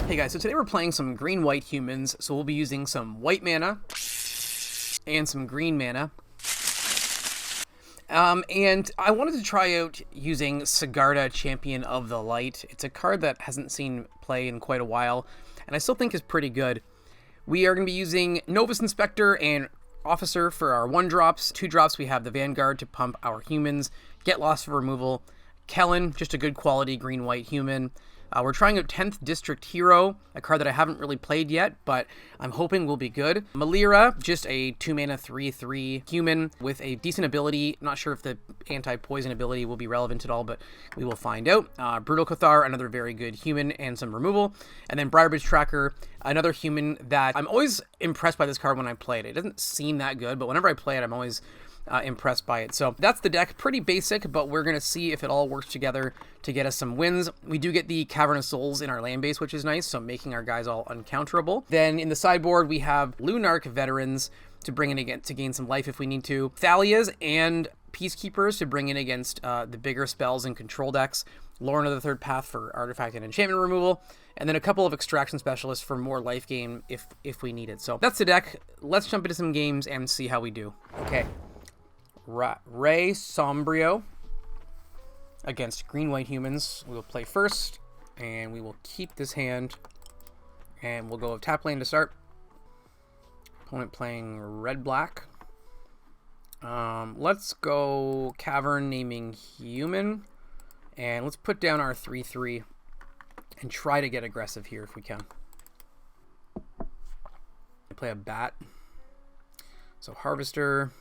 Hey guys, so today we're playing some green-white humans, so we'll be using some white mana and some green mana. And I wanted to try out using Sigarda, Champion of the Light. It's a card that hasn't seen play in quite a while, and I still think is pretty good. We are going to be using Novus Inspector and Officer for our 1-drops. 2-drops, we have the Vanguard to pump our humans, Get Lost for removal, Kellen, just a good quality green-white human. We're trying out 10th District Hero, a card that I haven't really played yet, but I'm hoping will be good. Malira, just a 2-mana 3/3 human with a decent ability. Not sure if the anti-poison ability will be relevant at all, but we will find out. Brutal Cathar, another very good human, and some removal. And then Briarbridge Tracker, another human that I'm always impressed by this card when I play it. It doesn't seem that good, but whenever I play it, I'm always impressed by it. So that's the deck. Pretty basic, but we're going to see if it all works together to get us some wins. We do get the Cavern of Souls in our land base, which is nice, so making our guys all uncounterable. Then in the sideboard, we have Lunarch Veterans to bring in again to gain some life if we need to. Thalias and Peacekeepers to bring in against the bigger spells and control decks. Lorna the Third Path for artifact and enchantment removal. And then a couple of Extraction Specialists for more life gain if we need it. So that's the deck. Let's jump into some games and see how we do. Okay. Ray Sombrio against green-white humans. We will play first, and we will keep this hand, and we'll go tap lane to start. Opponent playing red-black. Let's go Cavern naming human, and let's put down our 3/3 and try to get aggressive here if we can. Play a bat. So Harvester.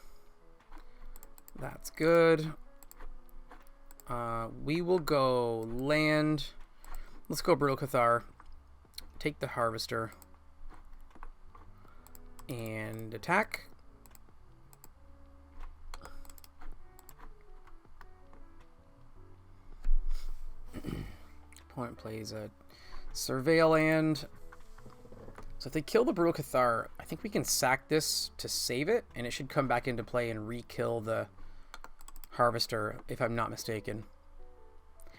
That's good. We will go land. Let's go Brutal Cathar. Take the Harvester. And attack. Opponent plays a Surveil land. So if they kill the Brutal Cathar, I think we can sack this to save it, and it should come back into play and re-kill the Harvester, if I'm not mistaken.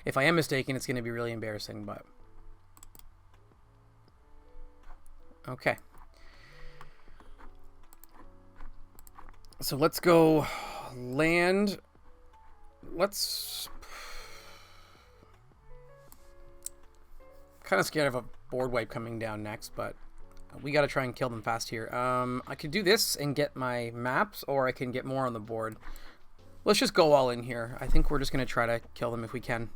If I am mistaken, it's going to be really embarrassing, but... Okay. So let's go land. Let's... Kind of scared of a board wipe coming down next, but we got to try and kill them fast here. I could do this and get my maps, or I can get more on the board. Let's just go all in here. I think we're just going to try to kill them if we can.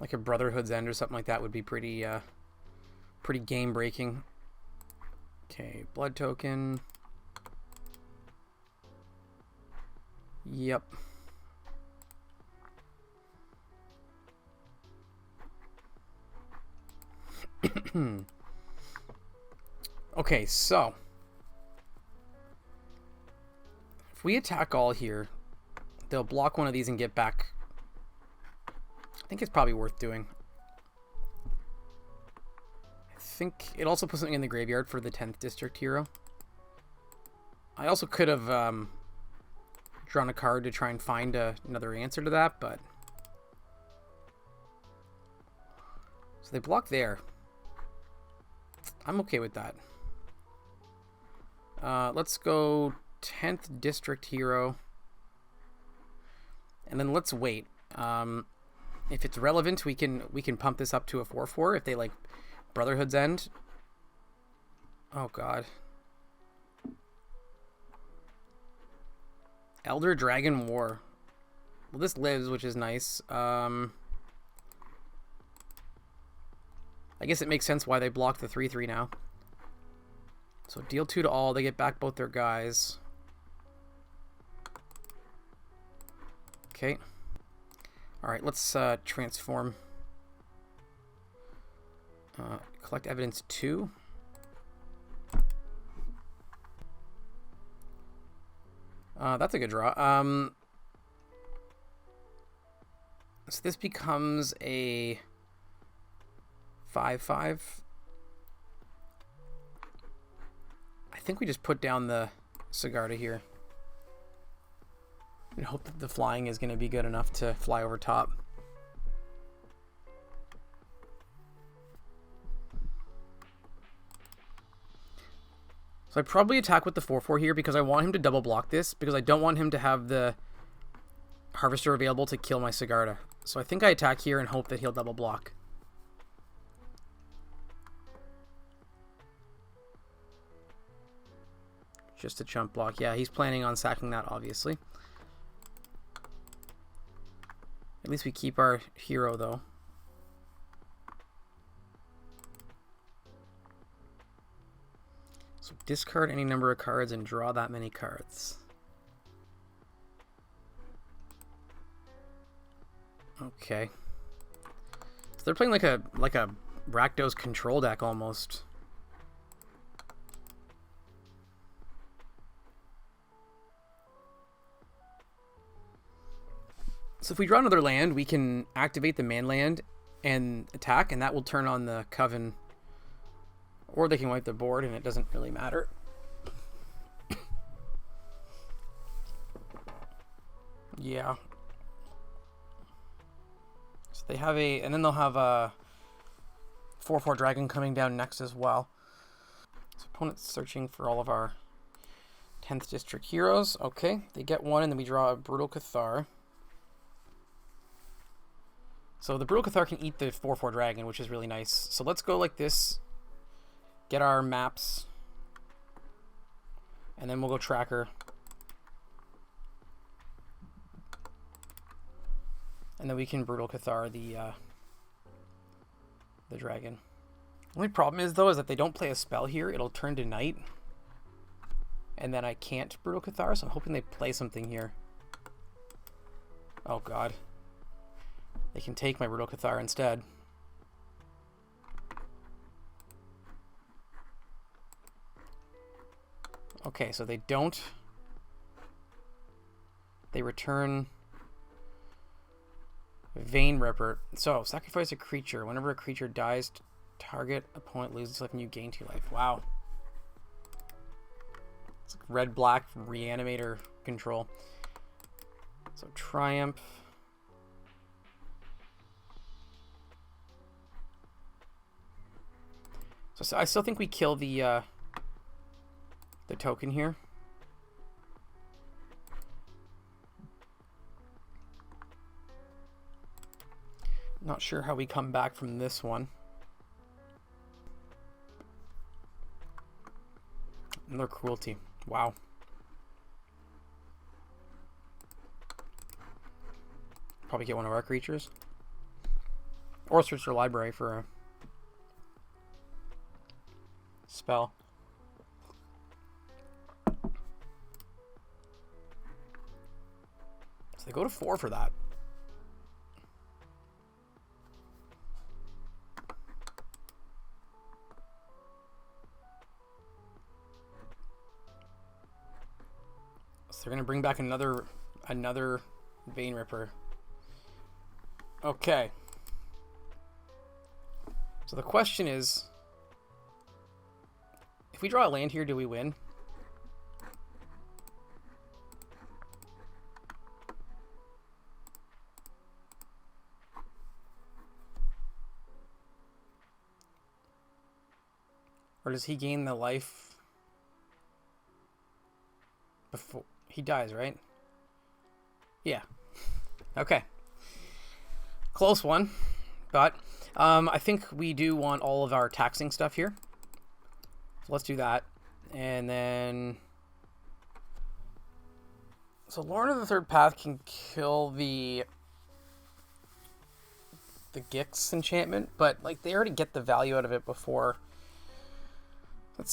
Like a Brotherhood's End or something like that would be pretty game breaking. Okay, blood token. Yep. Okay, so if we attack all here, they'll block one of these and get back. I think it's probably worth doing. I think it also puts something in the graveyard for the 10th District Hero. I also could have drawn a card to try and find another answer to that, but... So they block there. I'm okay with that. Let's go 10th District Hero. And then let's wait. If it's relevant, we can pump this up to a 4/4 if they like Brotherhood's End. Oh god. Elder Dragon War. Well, this lives, which is nice. I guess it makes sense why they block the 3/3 now. So deal 2 to all. They get back both their guys. Okay. Alright, let's transform. Collect evidence 2. That's a good draw. So this becomes a 5/5. think we just put down the Sigarda here. And hope that the flying is going to be good enough to fly over top. So I probably attack with the 4/4 here because I want him to double block this, because I don't want him to have the Harvester available to kill my Sigarda. So I think I attack here and hope that he'll double block. Just a chump block. Yeah, he's planning on sacking that, obviously. At least we keep our hero, though. So discard any number of cards and draw that many cards. Okay. So they're playing like a Rakdos control deck almost. So if we draw another land, we can activate the man land and attack, and that will turn on the Coven. Or they can wipe the board, and it doesn't really matter. Yeah. So they have a... And then they'll have a 4/4 dragon coming down next as well. So opponent's searching for all of our 10th district heroes. Okay, they get one, and then we draw a Brutal Cathar. So the Brutal Cathar can eat the 4/4 dragon, which is really nice. So let's go like this. Get our maps. And then we'll go tracker. And then we can Brutal Cathar the dragon. The only problem is, though, is that they don't play a spell here. It'll turn to night. And then I can't Brutal Cathar, so I'm hoping they play something here. Oh, God. They can take my Brutal Cathar instead. Okay, so they don't. They return Vein Ripper. So, sacrifice a creature. Whenever a creature dies, target opponent loses life and you gain 2 life. Wow. It's like red-black Reanimator control. So, Triumph. So I still think we kill the token here. Not sure how we come back from this one. Another cruelty. Wow. Probably get one of our creatures. Or search their library for a spell. So they go to 4 for that. So they're gonna bring back another Vein Ripper. Okay. So the question is, if we draw a land here, do we win? Or does he gain the life before he dies, right? Yeah. Okay. Close one. But I think we do want all of our taxing stuff here. So let's do that. And then... So Lord of the Third Path can kill the Gix enchantment, but like they already get the value out of it before. I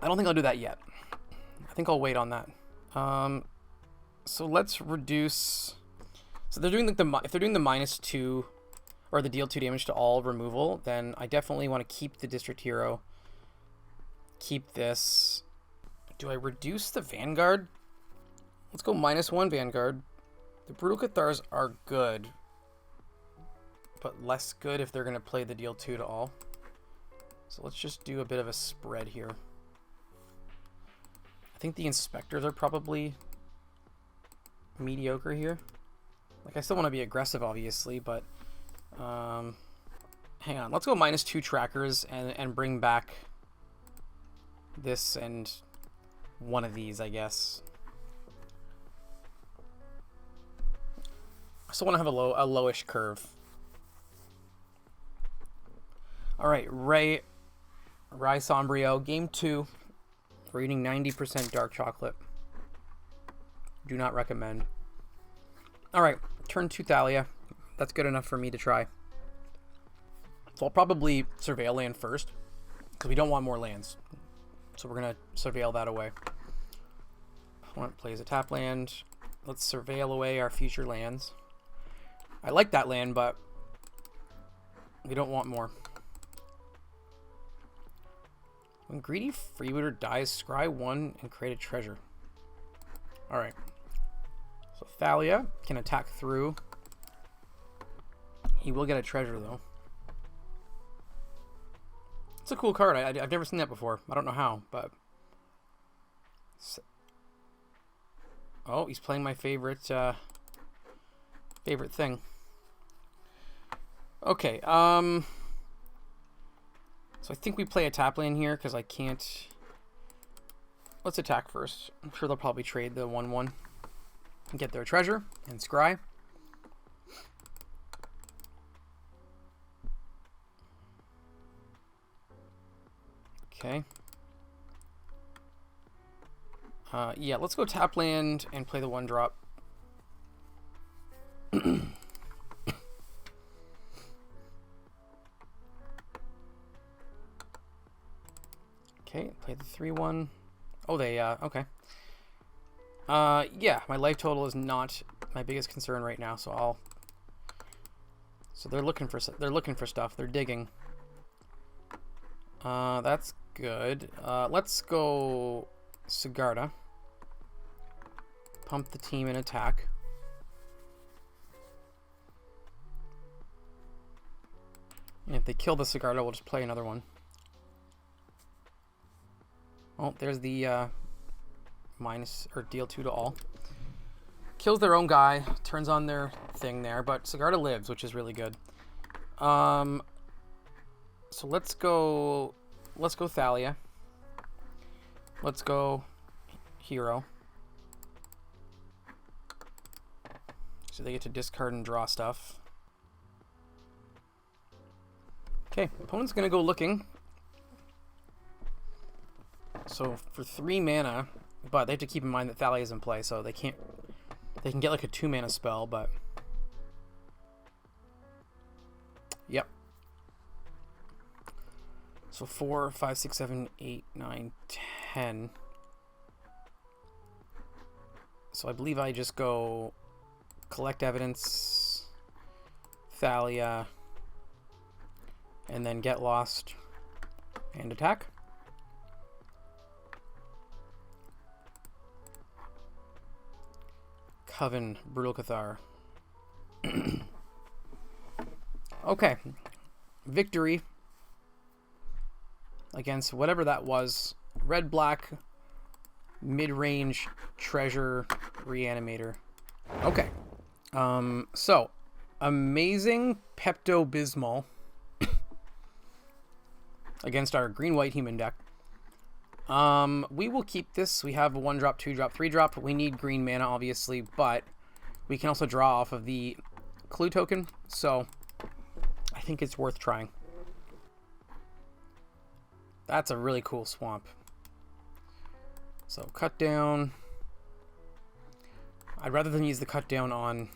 don't think I'll do that yet. I think I'll wait on that. So let's reduce. So they're doing like if they're doing the -2 or the deal 2 damage to all removal, then I definitely want to keep the district hero. Keep this. Do I reduce the Vanguard? Let's go -1 Vanguard. The Brutal Cathars are good, but less good if they're going to play the deal 2 to all. So let's just do a bit of a spread here. I think the inspectors are probably mediocre here. Like, I still want to be aggressive, obviously, but hang on. Let's go -2 trackers and bring back this and one of these, I guess. I still want to have a lowish curve. All right, Rye Sombrio, game 2. We're eating 90% dark chocolate. Do not recommend. All right, turn 2 Thalia. That's good enough for me to try. So I'll probably surveil land first, because we don't want more lands. So we're going to surveil that away. Opponent plays a tap land. Let's surveil away our future lands. I like that land, but we don't want more. When Greedy Freebooter dies, scry 1 and create a treasure. Alright. So Thalia can attack through. He will get a treasure, though. It's a cool card. I've never seen that before. I don't know how, but... Oh, he's playing my favorite thing. Okay, so I think we play a tap lane here, because I can't... Let's attack first. I'm sure they'll probably trade the 1/1 and get their treasure and scry. Okay. Yeah, let's go tap land and play the 1-drop. Okay, play the 3/1. Oh, they, okay. Yeah, my life total is not my biggest concern right now, so I'll... So they're looking for stuff. They're digging. That's good. Let's go Sigarda. Pump the team and attack. And if they kill the Sigarda, we'll just play another one. Oh, there's the minus or deal 2 to all. Kills their own guy, turns on their thing there, but Sigarda lives, which is really good. So let's go Thalia. Let's go Hero. So they get to discard and draw stuff. Okay, opponent's gonna go looking. So for 3 mana, but they have to keep in mind that Thalia is in play, so they can get like a 2 mana spell, but yep. So 4, 5, 6, 7, 8, 9, 10. So I believe I just go collect evidence, Thalia, and then get lost and attack. Coven, Brutal Cathar. Okay. Victory against whatever that was. Red-black, mid-range, treasure, reanimator. Okay. So, amazing Pepto-Bismol against our green-white human deck. We will keep this. We have a 1-drop, 2-drop, 3-drop. We need green mana, obviously, but we can also draw off of the clue token, so I think it's worth trying. That's a really cool swamp. So, cut down. I'd rather than use the cut down on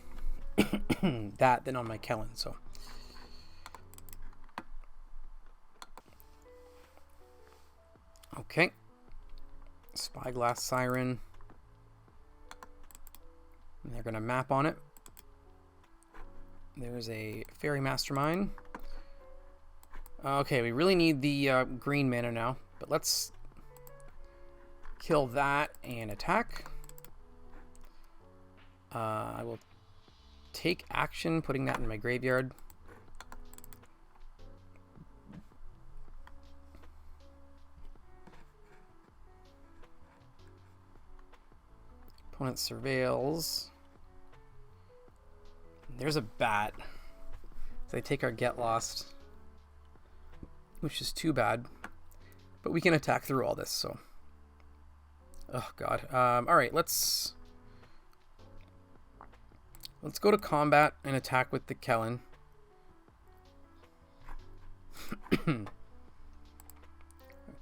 that than on my Kellen, so. Okay. Spyglass Siren. And they're going to map on it. There's a Fairy Mastermind. Okay, we really need the green mana now, but let's kill that and attack. I will take action, putting that in my graveyard. Opponent surveils. There's a bat. So they take our get lost, which is too bad. But we can attack through all this, so. Oh, God. All right, let's go to combat and attack with the Kellen.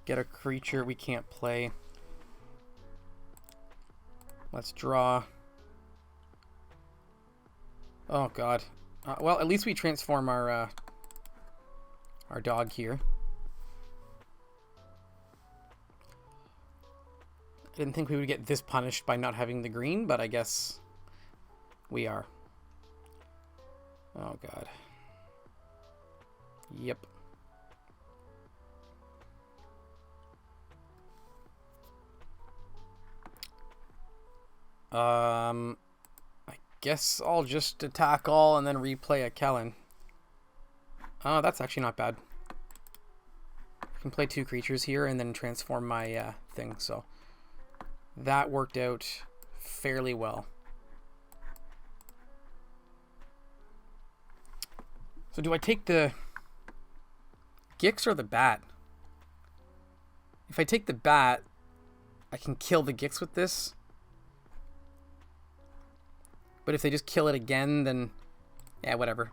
Get a creature we can't play. Let's draw. Oh, God. Well, at least we transform our dog here. I didn't think we would get this punished by not having the green, but I guess we are. Oh, God. Yep. I guess I'll just attack all and then replay a Kellen. Oh, that's actually not bad. I can play 2 creatures here and then transform my thing, so that worked out fairly well. So do I take the Gix or the bat? If I take the bat, I can kill the Gix with this. But if they just kill it again, then yeah, whatever.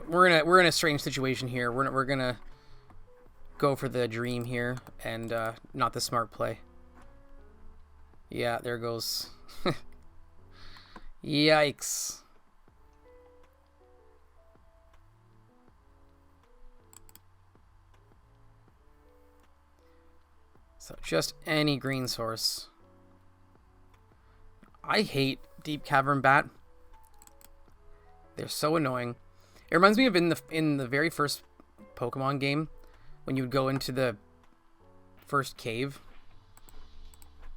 We're in a strange situation here. We're gonna go for the dream here and not the smart play. Yeah, there goes. Yikes. So just any green source. I hate Deep Cavern Bat. They're so annoying. It reminds me of in the very first Pokemon game when you would go into the first cave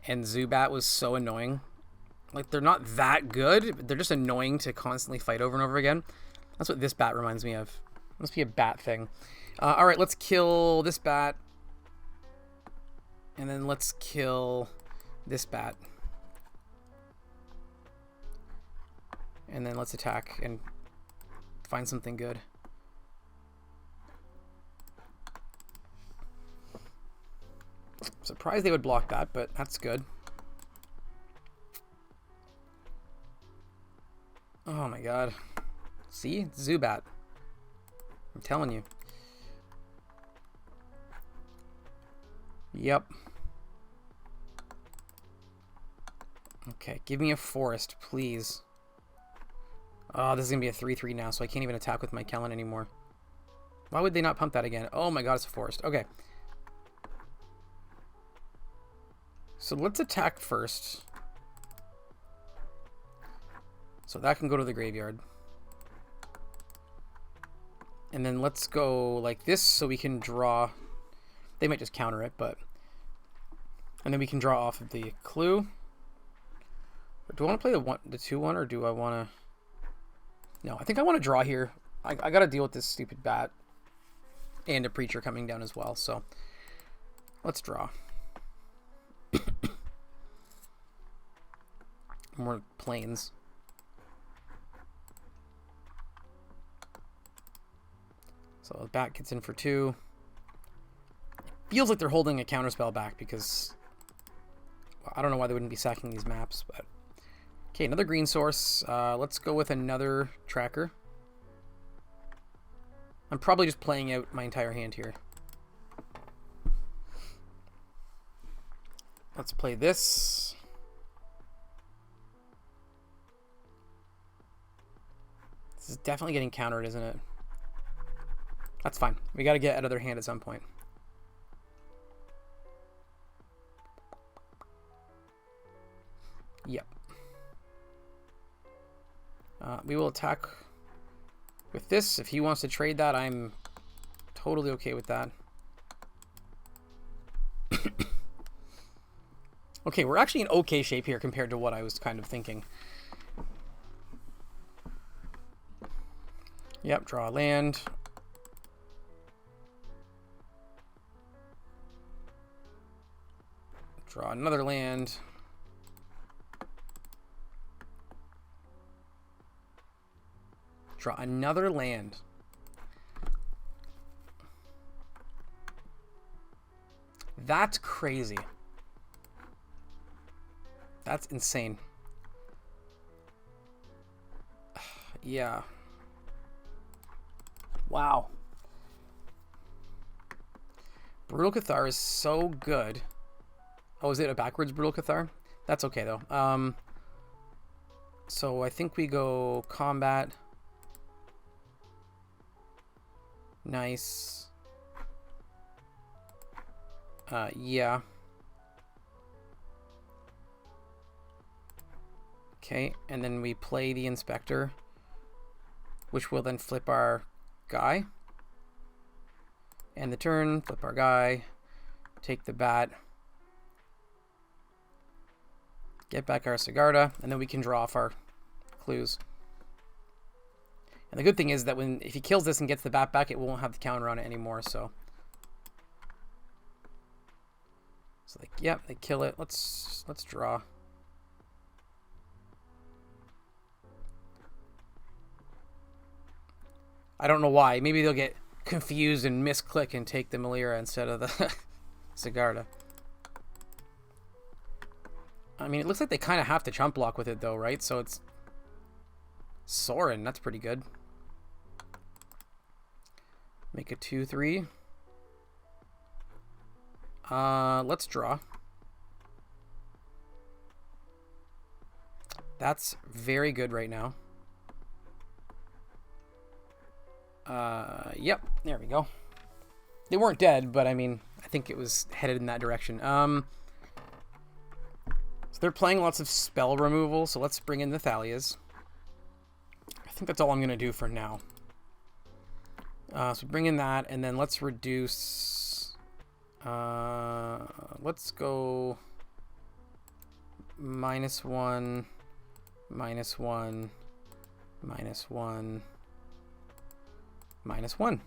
and Zubat was so annoying. Like, they're not that good, but they're just annoying to constantly fight over and over again. That's what this bat reminds me of. It must be a bat thing. All right, let's kill this bat. And then let's kill this bat. And then let's attack and find something good. Surprised they would block that, but that's good. Oh my god. See? Zubat. I'm telling you. Yep. Okay, give me a forest, please. Oh, this is going to be a 3/3 now, so I can't even attack with my Kellen anymore. Why would they not pump that again? Oh my god, it's a forest. Okay. So let's attack first. So that can go to the graveyard. And then let's go like this so we can draw. They might just counter it, but... And then we can draw off of the clue. Do I want to play the 2/1 or do I want to... No, I think I want to draw here. I got to deal with this stupid bat. And a Preacher coming down as well, so... Let's draw. More planes. So the bat gets in for 2. Feels like they're holding a counterspell back because... Well, I don't know why they wouldn't be sacking these maps, but... Okay, another green source. Let's go with another tracker. I'm probably just playing out my entire hand here. Let's play this. This is definitely getting countered, isn't it? That's fine. We got to get another hand at some point. Yep. We will attack with this. If he wants to trade that, I'm totally okay with that. Okay, we're actually in okay shape here compared to what I was kind of thinking. Yep, draw a land. Draw another land. Draw another land. That's crazy. That's insane. Yeah. Wow. Brutal Cathar is so good. Oh, is it a backwards Brutal Cathar? That's okay, though. So I think we go combat. Nice. Yeah. Okay, and then we play the Inspector, which will then flip our guy. End the turn, flip our guy, take the bat, get back our Sigarda, and then we can draw off our clues. And the good thing is that if he kills this and gets the bat back, it won't have the counter on it anymore, so. So like, yeah, they kill it. Let's draw. I don't know why. Maybe they'll get confused and misclick and take the Melira instead of the Sigarda. I mean, it looks like they kind of have to chump block with it, though, right? So it's Sorin. That's pretty good. Make a 2/3. Let's draw. That's very good right now. Yep, there we go. They weren't dead, but I mean, I think it was headed in that direction. So they're playing lots of spell removal, so let's bring in the Thalias. I think that's all I'm going to do for now. So bring in that, and then let's reduce... let's go... -1, -1, -1... -1.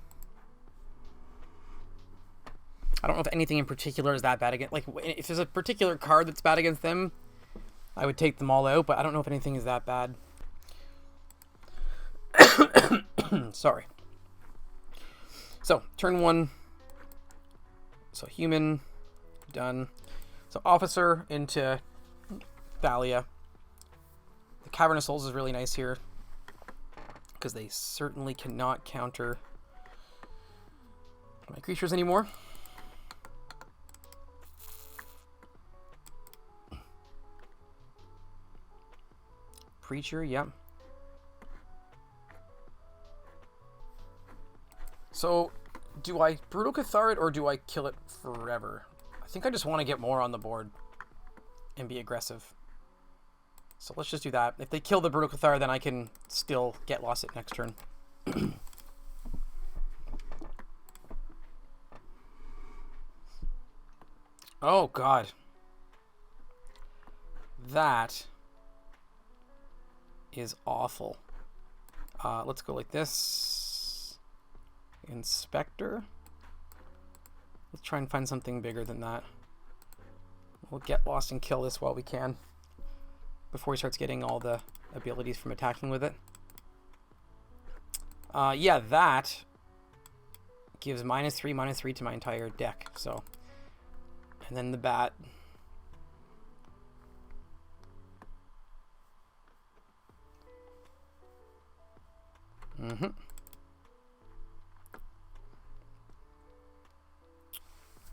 I don't know if anything in particular is that bad against... Like, if there's a particular card that's bad against them, I would take them all out, but I don't know if anything is that bad. Sorry. So, turn 1. So, human. Done. So, officer into Thalia. The Cavern of Souls is really nice here, because they certainly cannot counter my creatures anymore. Preacher, yep. So, do I Brutal Cathar it or do I kill it forever? I think I just want to get more on the board and be aggressive. So let's just do that. If they kill the Brutal Cathar, then I can still get lost it next turn. Oh, God. That is awful. Let's go like this. Inspector. Let's try and find something bigger than that. We'll get lost and kill this while we can, before he starts getting all the abilities from attacking with it. Yeah, that gives -3/-3 to my entire deck. So, and then the bat.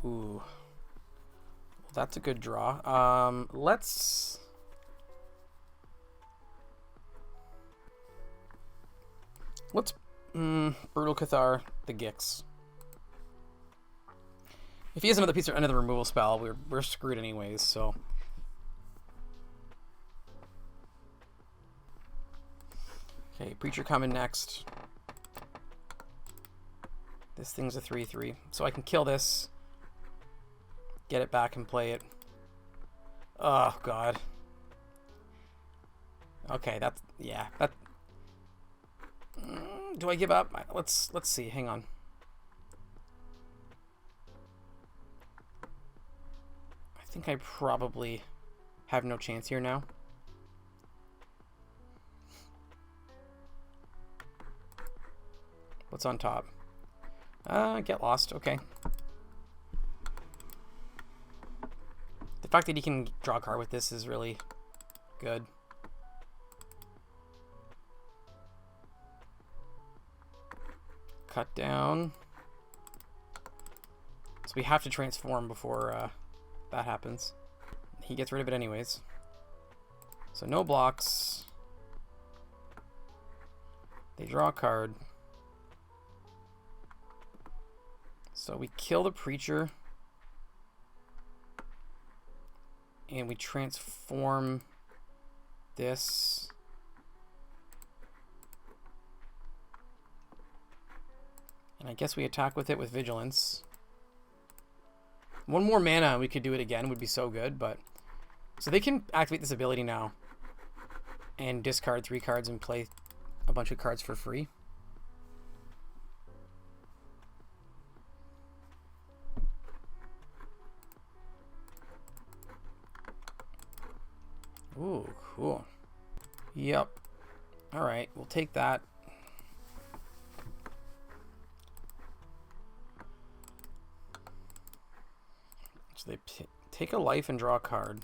Ooh. Well, that's a good draw. Let's... Brutal Cathar the Gix. If he has another piece or another removal spell, we're screwed anyways, so... Okay, Preacher coming next. This thing's a 3/3. So I can kill this, get it back and play it. Oh, God. Okay, that's... Yeah, that... Do I give up? Let's see. Hang on. I think I probably have no chance here now. What's on top? Get lost. Okay. The fact that he can draw a card with this is really good. Cut down. So we have to transform before that happens. He gets rid of it anyways. So no blocks. They draw a card. So we kill the Preacher. And we transform this. And I guess we attack with it with Vigilance. One more mana, we could do it again, would be so good, but... So they can activate this ability now. And discard 3 cards and play a bunch of cards for free. Ooh, cool. Yep. Alright, we'll take that. So they take a life and draw a card.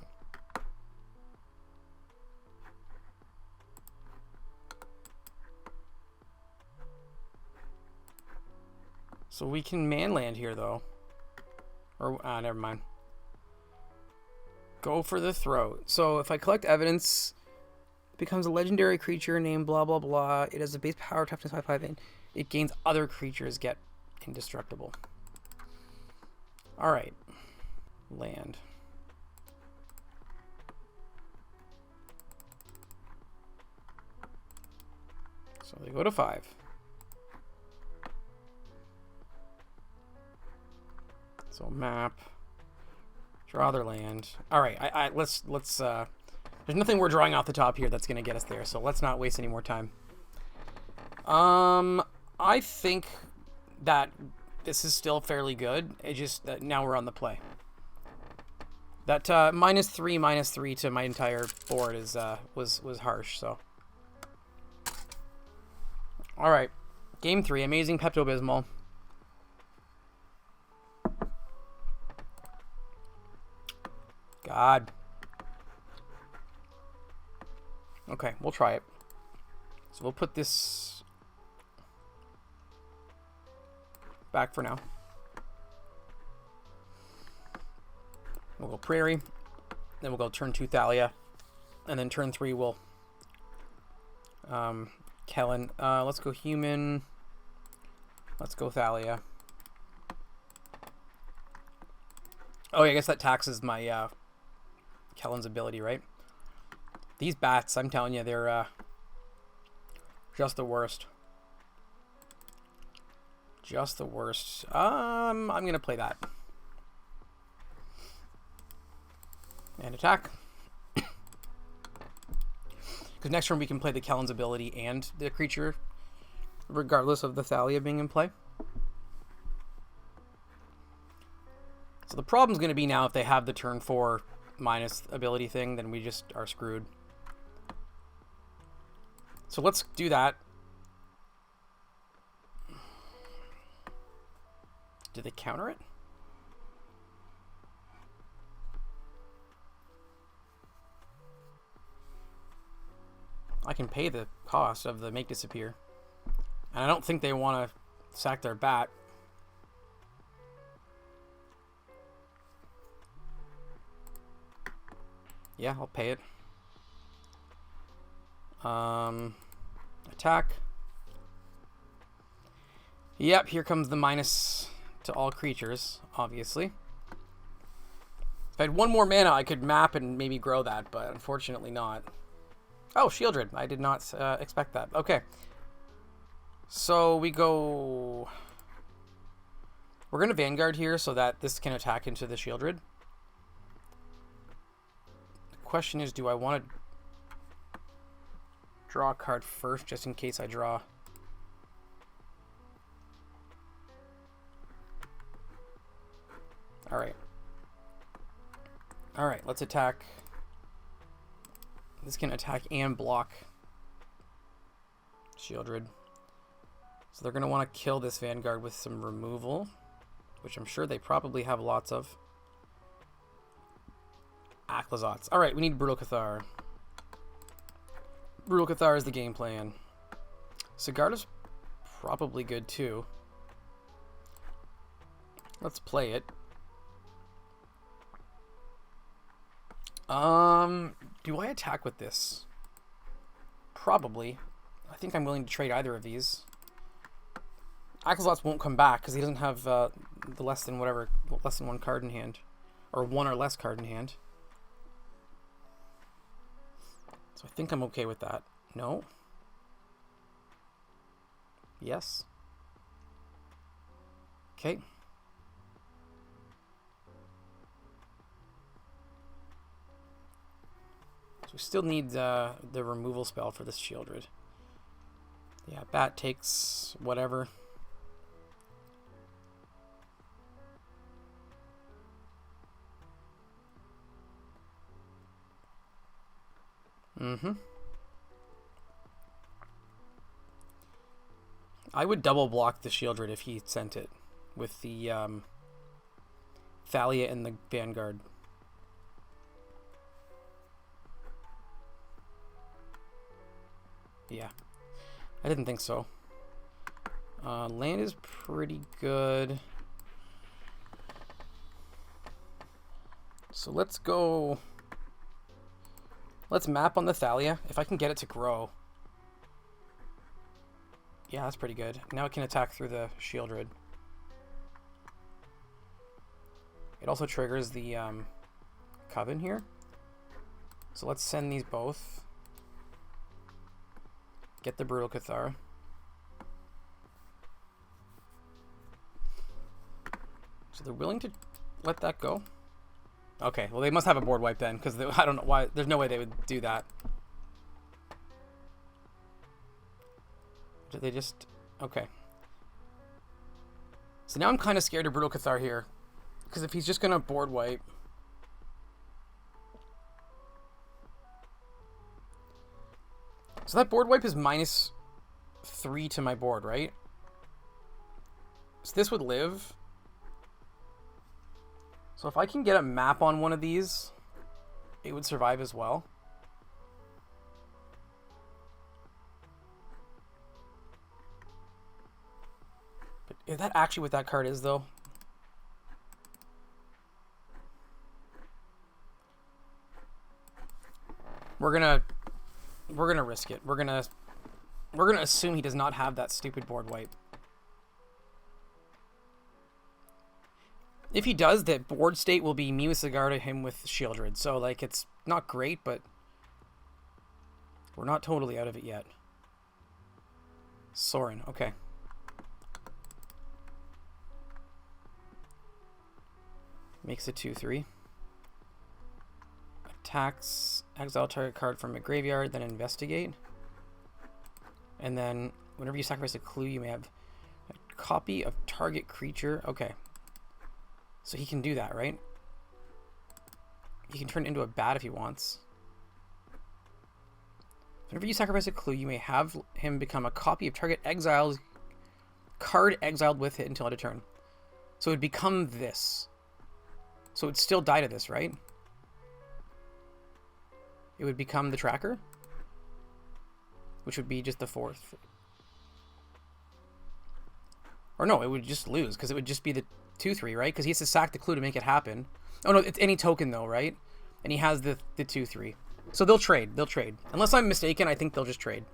So we can manland here, though. Or, never mind. Go for the throat. So if I collect evidence, it becomes a legendary creature named blah, blah, blah. It has a base power, toughness 5/5, and it gains other creatures get indestructible. Alright. Land. So they go to 5. So map. Draw their land. Alright, let's there's nothing we're drawing off the top here that's gonna get us there, so let's not waste any more time. I think that this is still fairly good. It's just that now we're on the play. That -3/-3 to my entire board is was harsh. So, all right, game 3, amazing Pepto-Bismol. God. Okay, we'll try it. So we'll put this back for now. We'll go Prairie, then we'll go turn 2 Thalia, and then turn 3 we'll Kellen. Let's go Human. Let's go Thalia. Oh, yeah, I guess that taxes my Kellen's ability, right? These bats, I'm telling you, they're just the worst. Just the worst. I'm gonna play that. And attack. Because next turn we can play the Kellen's ability and the creature, regardless of the Thalia being in play. So the problem's going to be now if they have the turn 4 minus ability thing, then we just are screwed. So let's do that. Do they counter it? I can pay the cost of the make disappear. And I don't think they want to sack their bat. Yeah, I'll pay it. Attack. Yep, here comes the minus to all creatures, obviously. If I had one more mana, I could map and maybe grow that, but unfortunately not. Oh, Shieldred. I did not expect that. Okay. So we go... We're going to Vanguard here so that this can attack into the Shieldred. The question is, do I want to draw a card first just in case I draw... Alright. Alright, let's attack... This can attack and block Shieldred. So they're going to want to kill this Vanguard with some removal, which I'm sure they probably have lots of. Aclazotz. Alright, we need Brutal Cathar. Brutal Cathar is the game plan. Sigarda's probably good too. Let's play it. Do I attack with this? Probably. I think I'm willing to trade either of these. Aclazotz won't come back because he doesn't have the less than one card in hand. Or one or less card in hand. So I think I'm okay with that. No? Yes? Okay. So we still need the removal spell for this Shieldred. Yeah, Bat takes whatever. I would double block the Shieldred if he sent it with the Thalia and the Vanguard. Yeah, I didn't think so. Land is pretty good. So let's go. Let's map on the Thalia. If I can get it to grow. Yeah, that's pretty good. Now it can attack through the Shieldred. It also triggers the Coven here. So let's send these both. Get the Brutal Cathar. So they're willing to let that go? Okay, well they must have a board wipe then, because I don't know why. There's no way they would do that. Did they just... Okay. So now I'm kind of scared of Brutal Cathar here, because if he's just going to board wipe... So that board wipe is -3 to my board, right? So this would live. So if I can get a map on one of these, it would survive as well. But is that actually what that card is, though? We're gonna risk it. We're gonna assume he does not have that stupid board wipe. If he does, that board state will be me with Sigarda, him with Shieldred. So, like, it's not great, but we're not totally out of it yet. Sorin, okay. Makes it 2/3. Attacks, exile target card from a graveyard, then investigate. And then, whenever you sacrifice a clue, you may have a copy of target creature. Okay. So he can do that, right? He can turn it into a bat if he wants. Whenever you sacrifice a clue, you may have him become a copy of target exiled card exiled with it until end of turn. So it would become this. So it would still die to this, right? It would become the tracker, which would be just the 4th. Or no, it would just lose, because it would just be the 2/3, right? Because he has to sack the clue to make it happen. Oh no, it's any token though, right? And he has the 2/3. So they'll trade. They'll trade. Unless I'm mistaken, I think they'll just trade.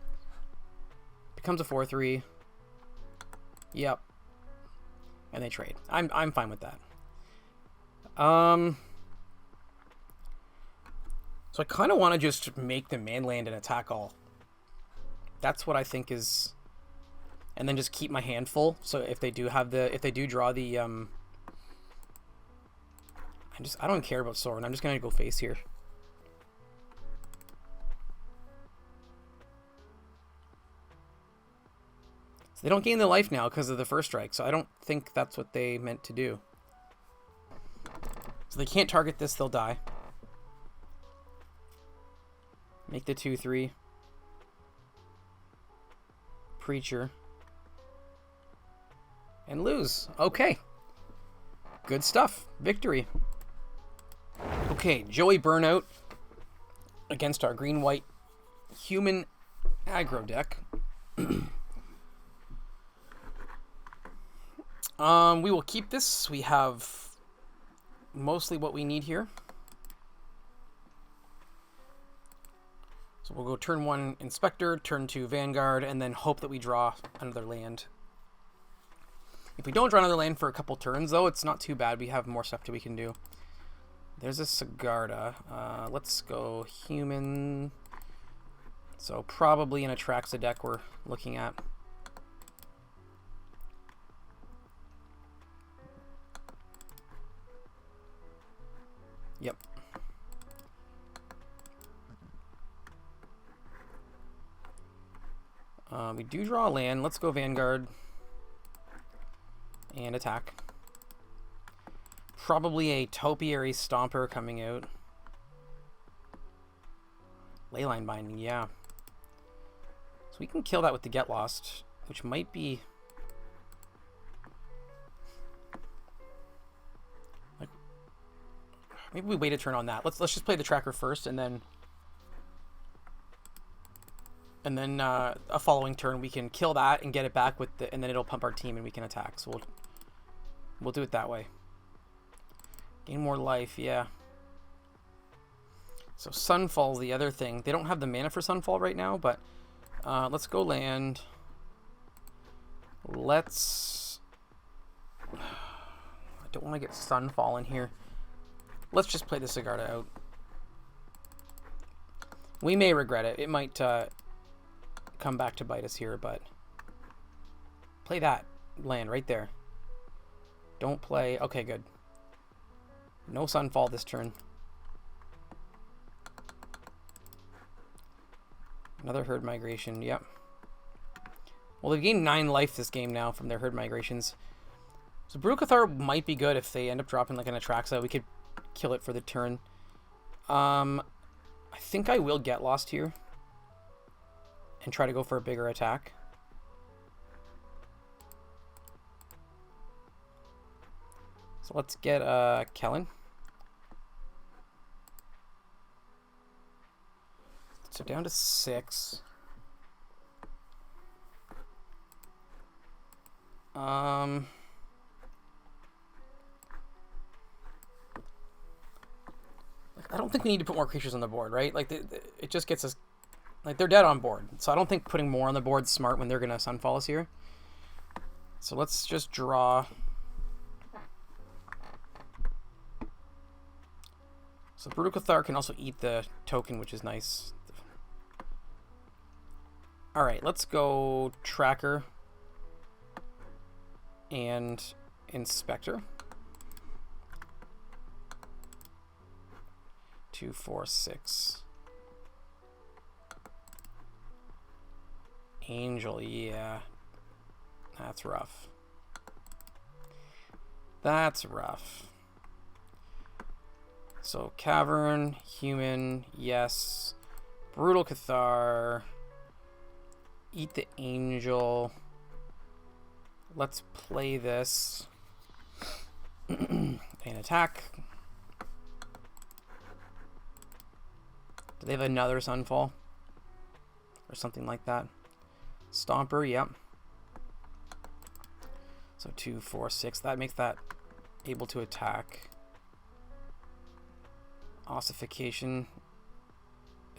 Becomes a 4/3. Yep. And they trade. I'm fine with that. So I kind of want to just make the man land and attack all. That's what I think is, and then just keep my hand full. So if they do have the, if they do draw the, I don't care about Sorin. I'm just gonna go face here. So they don't gain their life now because of the first strike. So I don't think that's what they meant to do. So they can't target this, they'll die. Make the 2/3. Preacher. and lose. Okay. Good stuff. Victory. Okay, Joey Burnout against our green-white human aggro deck. We will keep this. We have mostly what we need here. So we'll go turn 1 Inspector, turn 2 Vanguard, and then hope that we draw another land. If we don't draw another land for a couple turns, though, it's not too bad. We have more stuff that we can do. There's a Sigarda. Let's go human. So probably an Atraxa deck we're looking at. Yep. We do draw a land. Let's go Vanguard and attack. Probably a Topiary Stomper coming out. Leyline Binding, yeah. So we can kill that with the Get Lost, which might be... like, maybe we wait a turn on that. Let's just play the tracker first, and then a following turn we can kill that and get it back with the, and then it'll pump our team and we can attack. So we'll do it that way. Gain more life, yeah. So Sunfall's the other thing. They don't have the mana for Sunfall right now, but let's go land. Let's... I don't want to get Sunfall in here. Let's just play the Sigarda out. We may regret it. It might come back to bite us here, but play that land right there. Don't play... Okay, good. No Sunfall this turn. Another Herd Migration, yep. Well, they've gained 9 life this game now from their Herd Migrations. So Brutal Cathar might be good if they end up dropping like an Atraxa. We could kill it for the turn. I think I will Get Lost here and try to go for a bigger attack. So let's get Kellen. So down to 6. I don't think we need to put more creatures on the board, right? Like, it just gets us... Like, they're dead on board. So I don't think putting more on the board is smart when they're going to Sunfall us here. So let's just draw... So Brutal Cathar can also eat the token, which is nice. Alright, let's go Tracker and Inspector. 2, 4, 6. Angel, yeah. That's rough. That's rough. So Cavern, Human, yes. Brutal Cathar. Eat the Angel. Let's play this. And attack. Do they have another Sunfall? Or something like that? Stomper, yep. So 2, 4, 6. That makes that able to attack. Ossification.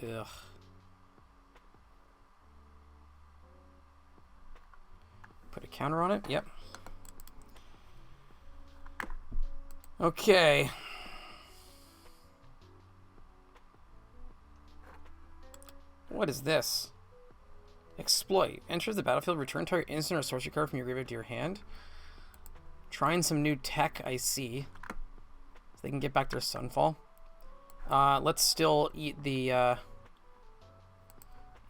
Ugh. Put a counter on it. Yep. Okay. What is this? Exploit. Enters the battlefield. Return target instant or sorcery card from your graveyard to your hand. Trying some new tech, I see. So they can get back their Sunfall. Let's still eat the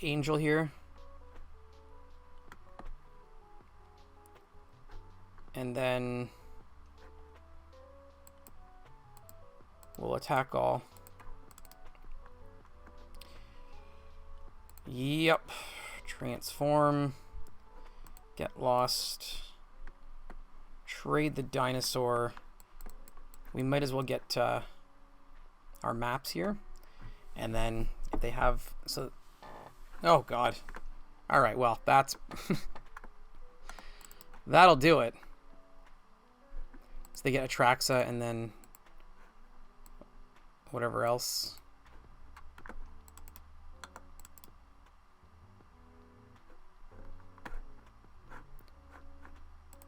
Angel here. And then we'll attack all. Yep. Transform. Get Lost. trade the dinosaur. We might as well get our maps here. And then if they have... so. Oh, God. All right, well, that's... that'll do it. So they get Atraxa and then whatever else.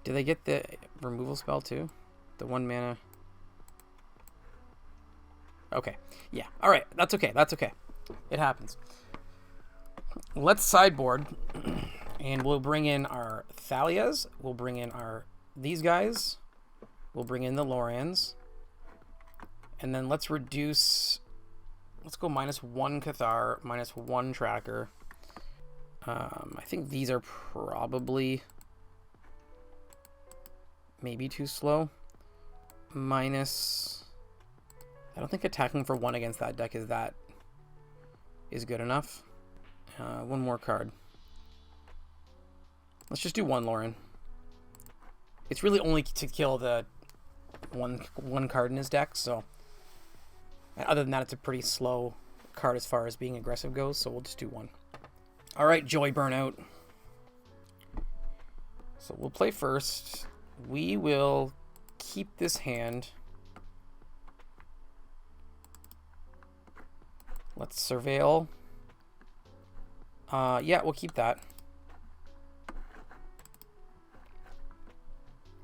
Do they get the removal spell too? The 1 mana? Okay. Yeah. All right. That's okay. That's okay. It happens. Let's sideboard, and we'll bring in our Thalias. We'll bring in these guys. We'll bring in the Lorans. And then let's reduce... let's go -1 Cathar, -1 Tracker. I think these are probably... maybe too slow. Minus... I don't think attacking for 1 against that deck is good enough. One more card. Let's just do 1 Loran. It's really only to kill the one card in his deck, so... other than that, it's a pretty slow card as far as being aggressive goes, so we'll just do 1. Alright, Joy Burnout. So we'll play first. We will keep this hand. Let's surveil. Yeah, we'll keep that.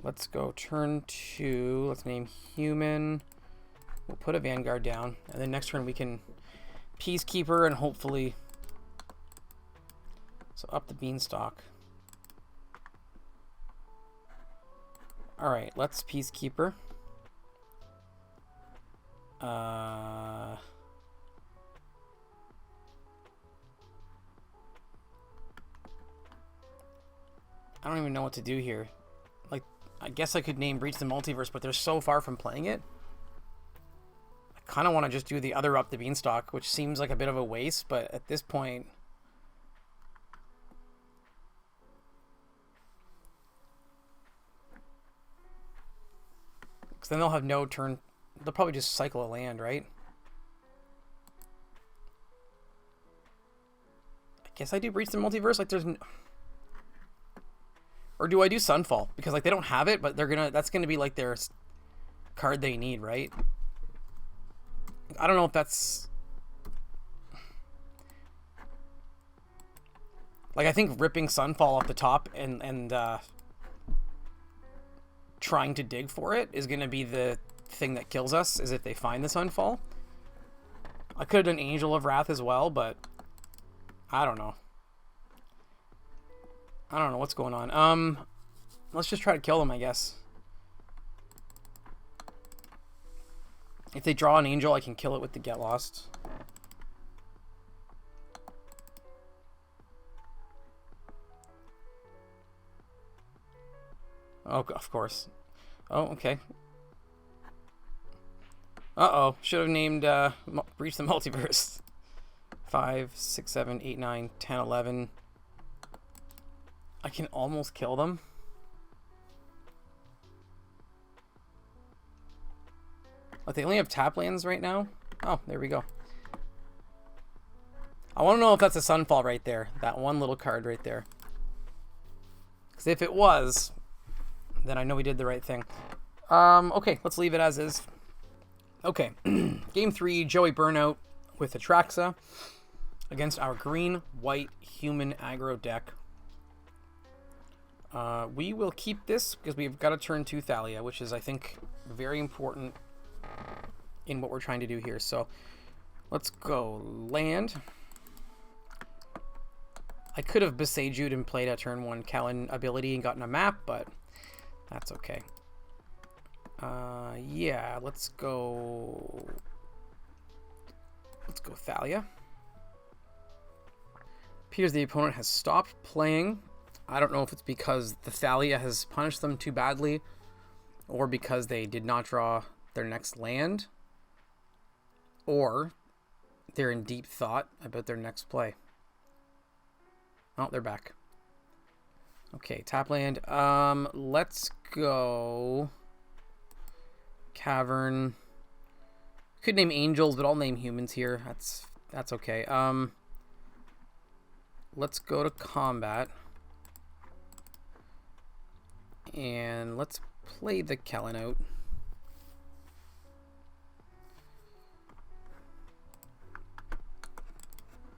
Let's go turn 2. Let's name human. We'll put a Vanguard down. And then next turn we can Peacekeeper and hopefully... so up the Beanstalk. Alright, let's Peacekeeper. I don't even know what to do here. Like, I guess I could name Breach the Multiverse, but they're so far from playing it. I kind of want to just do the other Up the Beanstalk, which seems like a bit of a waste, but at this point... because then they'll have no turn... they'll probably just cycle a land, right? I guess I do Breach the Multiverse, like there's... or do I do Sunfall? Because like they don't have it, but they're gonna... that's gonna be like their card they need, right? I don't know if that's... like I think ripping Sunfall off the top and trying to dig for it is gonna be the thing that kills us, is if they find the Sunfall. I could have done Angel of Wrath as well, but I don't know. I don't know what's going on. Let's just try to kill them, I guess. If they draw an Angel, I can kill it with the Get Lost. Oh, of course. Oh, okay. Uh-oh. Should have named Breach the Multiverse. 5, 6, 7, 8, 9, 10, 11. I can almost kill them. But they only have tap lands right now. Oh, there we go. I want to know if that's a Sunfall right there. That one little card right there. Because if it was, then I know we did the right thing. Okay, let's leave it as is. Okay, Game 3, Joey Burnout with Atraxa against our green-white human aggro deck. We will keep this because we've got to turn 2 Thalia, which is, I think, very important in what we're trying to do here. So let's go land. I could have Besaju'd and played a turn 1 Kallen ability and gotten a map, but that's okay. Yeah, let's go Thalia. Appears the opponent has stopped playing. I don't know if it's because the Thalia has punished them too badly or because they did not draw their next land, or they're in deep thought about their next play. Oh, they're back. Okay, tap land. Let's go Cavern. Could name angels, but I'll name humans here. That's okay. Let's go to combat. And let's play the Kellen out.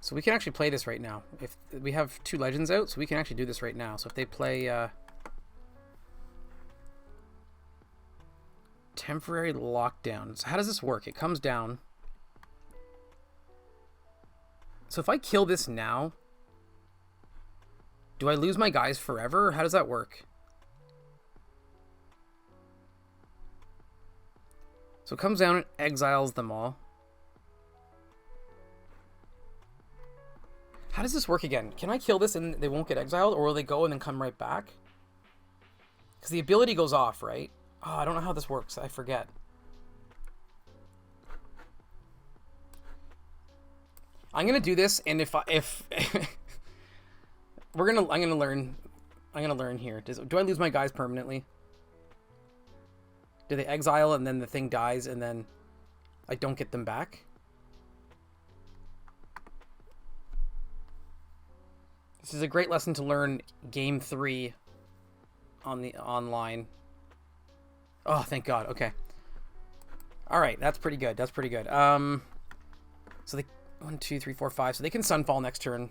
So we can actually play this right now. If we have 2 legends out, so we can actually do this right now. So if they play temporary lockdown. So how does this work? It comes down. So if I kill this now, do I lose my guys forever? Or how does that work? So it comes down and exiles them all. How does this work again? Can I kill this and they won't get exiled? Or will they go and then come right back? Because the ability goes off, right? Oh, I don't know how this works. I forget. I'm gonna do this, and if I'm gonna learn here. Do I lose my guys permanently? Do they exile and then the thing dies and then I don't get them back? This is a great lesson to learn game 3 on the online. Oh, thank God. Okay. All right, that's pretty good. That's pretty good. So they 1, 2, 3, 4, 5. So they can Sunfall next turn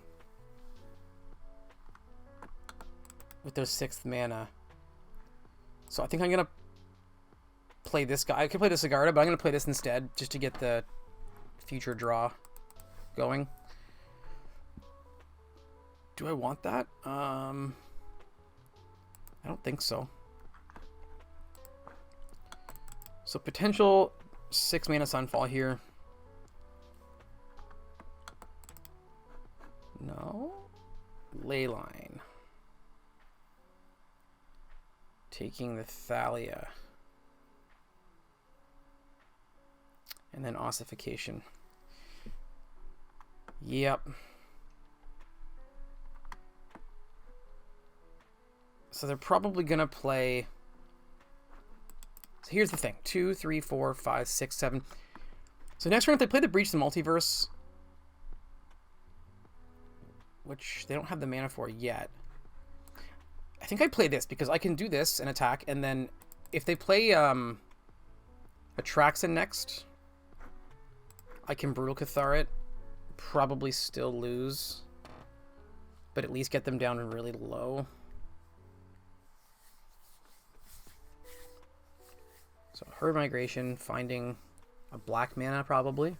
with their 6th mana. So I think I'm gonna play this guy. I could play the Sigarda, but I'm gonna play this instead just to get the future draw going. Do I want that? I don't think so. So potential 6 mana Sunfall here. No. Leyline. Taking the Thalia. And then Ossification. Yep. So they're probably going to play... So here's the thing. 2, 3, 4, 5, 6, 7. So next round, if they play the Breach the Multiverse, which they don't have the mana for yet, I think I play this because I can do this and attack, and then if they play Atraxa next, I can Brutal Cathar it, probably still lose, but at least get them down really low. So Herd Migration, finding a black mana probably.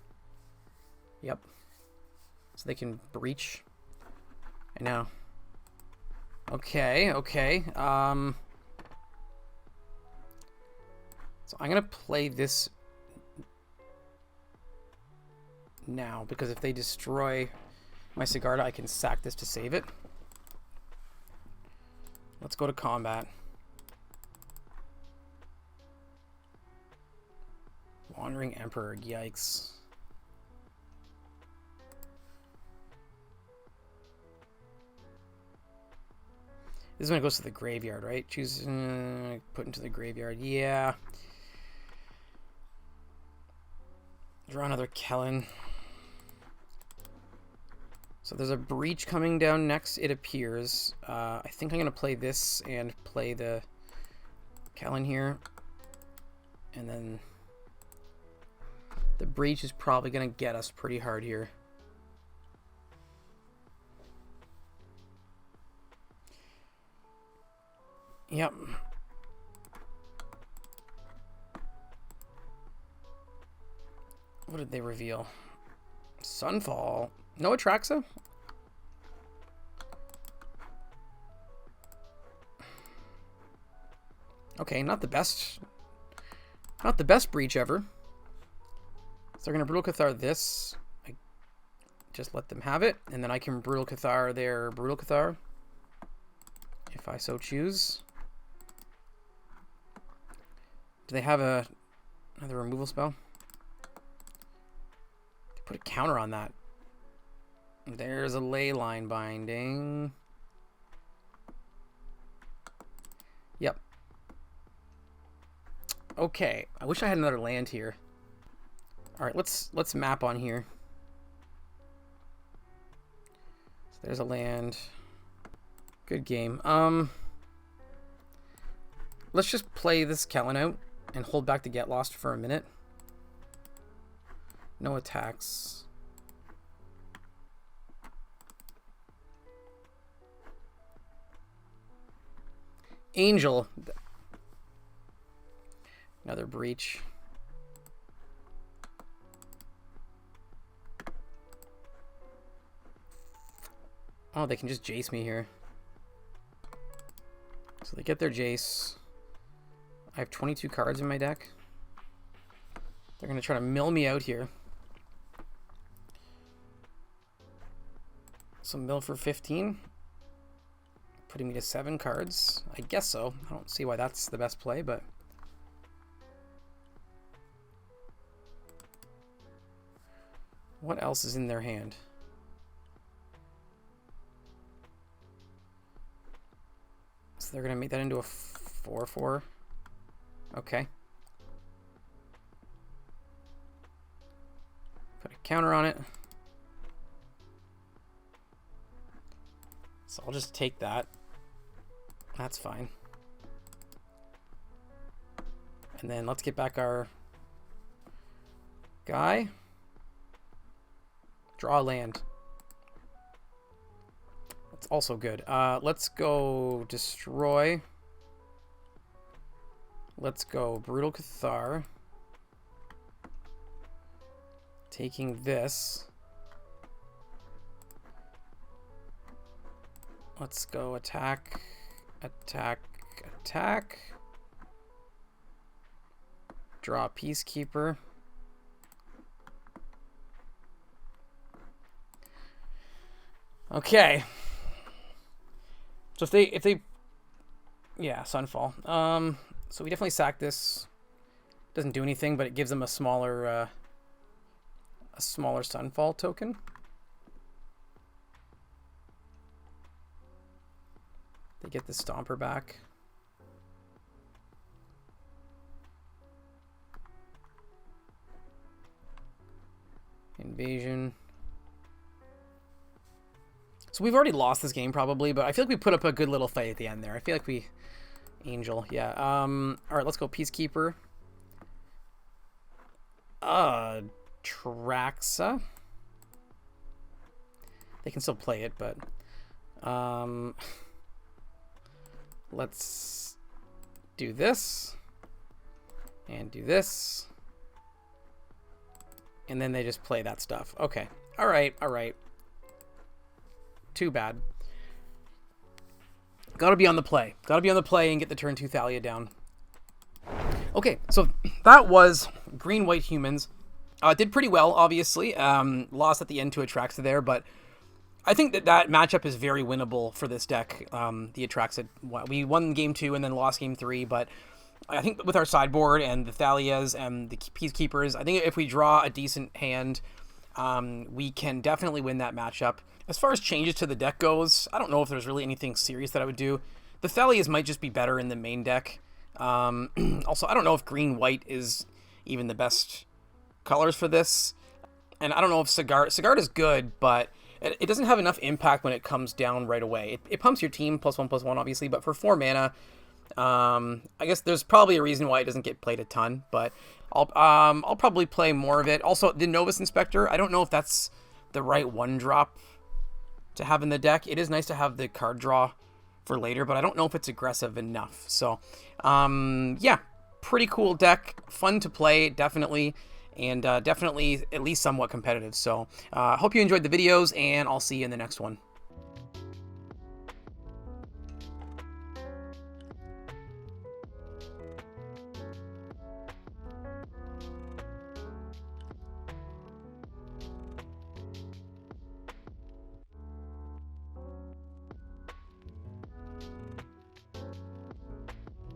Yep. So they can breach. I know. Okay, okay. So I'm gonna play this now because if they destroy my Sigarda, I can sack this to save it. Let's go to combat. Wandering Emperor, yikes. This is when it goes to the graveyard, right? Choose, put into the graveyard, yeah. Draw another Kellen. So there's a Breach coming down next, it appears. I think I'm going to play this and play the Kellen here. And then the Breach is probably going to get us pretty hard here. Yep. What did they reveal? Sunfall. No Atraxa? Okay, not the best Breach ever. So they're going to Brutal Cathar this. I just let them have it. And then I can Brutal Cathar their Brutal Cathar, if I so choose. Do they have another removal spell? Put a counter on that. There's a Leyline Binding. Yep. Okay, I wish I had another land here. All right, let's map on here. So there's a land. Good game. Let's just play this Kellen out and hold back to Get Lost for a minute. No attacks. Angel. Another breach. Oh, they can just Jace me here. So they get their Jace. I have 22 cards in my deck. They're going to try to mill me out here. So mill for 15. Putting me to 7 cards. I guess so. I don't see why that's the best play, but... what else is in their hand? So they're going to make that into a 4/4. Okay. Put a counter on it. So I'll just take that. That's fine. And then let's get back our guy. Draw a land. That's also good. Let's go destroy. Let's go Brutal Cathar. Taking this. Let's go attack, attack, attack. Draw Peacekeeper. Okay. So if they yeah, Sunfall. So we definitely sack this. Doesn't do anything, but it gives them a smaller Sunfall token. They get the Stomper back. Invasion. So we've already lost this game probably, but I feel like we put up a good little fight at the end there. I feel like we... Angel, yeah. All right, let's go Peacekeeper. Traxa. They can still play it, but... let's do this. And do this. And then they just play that stuff. Okay. All right, all right. Too bad. Gotta be on the play. Gotta be on the play and get the turn 2 Thalia down. Okay, so that was Green-White Humans. Did pretty well, obviously. Lost at the end to Atraxa there, but I think that matchup is very winnable for this deck. The Atraxa, we won game 2 and then lost game 3, but I think with our sideboard and the Thalias and the Peacekeepers, I think if we draw a decent hand, we can definitely win that matchup. As far as changes to the deck goes, I don't know if there's really anything serious that I would do. The Thalias might just be better in the main deck. Also, I don't know if green-white is even the best colors for this. And I don't know if Sigarda is good, but it doesn't have enough impact when it comes down right away. It pumps your team +1/+1, obviously, but for 4 mana, I guess there's probably a reason why it doesn't get played a ton, but I'll probably play more of it. Also, the Novus Inspector, I don't know if that's the right 1-drop to have in the deck. It is nice to have the card draw for later, but I don't know if it's aggressive enough. So, yeah, pretty cool deck, fun to play, definitely, and definitely at least somewhat competitive. So, hope you enjoyed the videos, and I'll see you in the next one.